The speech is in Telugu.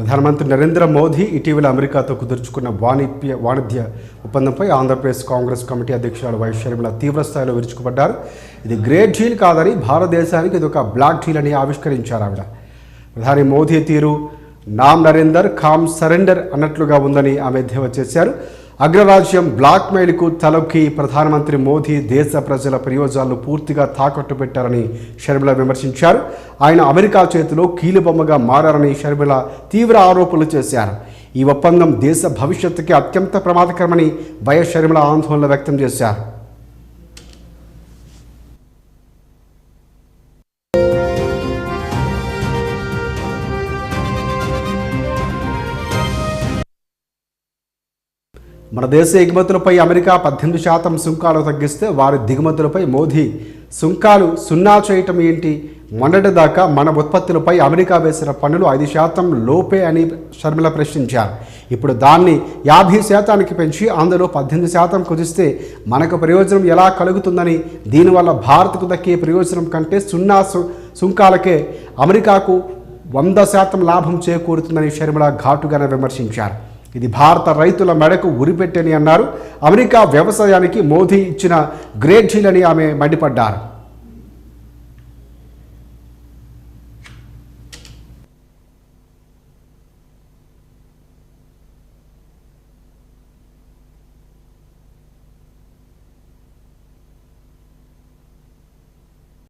ప్రధానమంత్రి నరేంద్ర మోదీ ఇటీవల అమెరికాతో కుదుర్చుకున్న వాణిజ్య ఒప్పందంపై ఆంధ్రప్రదేశ్ కాంగ్రెస్ కమిటీ అధ్యక్షురాలు వై షర్మిల తీవ్రస్థాయిలో విరుచుకుపడ్డారు. ఇది గ్రేట్ డీల్ కాదని, భారతదేశానికి ఇది ఒక బ్లాక్ డీల్ అని ఆవిష్కరించారు ఆవిడ. ప్రధాని మోదీ తీరు నామ్ నరేందర్ కామ్ సరెండర్ అన్నట్లుగా ఉందని ఆమె ఎద్దేవా చేశారు. అగ్రరాజ్యం బ్లాక్మెయిల్కు తలొక్కి ప్రధానమంత్రి మోదీ దేశ ప్రజల ప్రయోజనాలను పూర్తిగా తాకట్టు పెట్టారని షర్మిల విమర్శించారు. ఆయన అమెరికా చేతిలో కీలుబొమ్మగా మారారని షర్మిల తీవ్ర ఆరోపణలు చేశారు. ఈ ఒప్పందం దేశ భవిష్యత్తుకి అత్యంత ప్రమాదకరమని వైఎస్ షర్మిల ఆందోళన వ్యక్తం చేశారు. మన దేశ ఎగుమతులపై అమెరికా 18% సుంకాలు తగ్గిస్తే వారి దిగుమతులపై మోదీ సుంకాలు 0 చేయటం ఏంటి? మొన్నటిదాకా మన ఉత్పత్తులపై అమెరికా వేసిన పన్నులు 5% లోపే అని షర్మిల ప్రశ్నించారు. ఇప్పుడు దాన్ని 50% పెంచి అందులో 18% కుదిస్తే మనకు ప్రయోజనం ఎలా కలుగుతుందని, దీనివల్ల భారత్కు దక్కే ప్రయోజనం కంటే 0 సుంకాలకే అమెరికాకు 100% లాభం చేకూరుతుందని షర్మిల ఘాటుగానే విమర్శించారు. ఇది భారత రైతుల మెడకు ఉరిపెట్టని అన్నారు. అమెరికా వ్యవసాయానికి మోదీ ఇచ్చిన గ్రేట్ డీల్ అని ఆమె మండిపడ్డారు.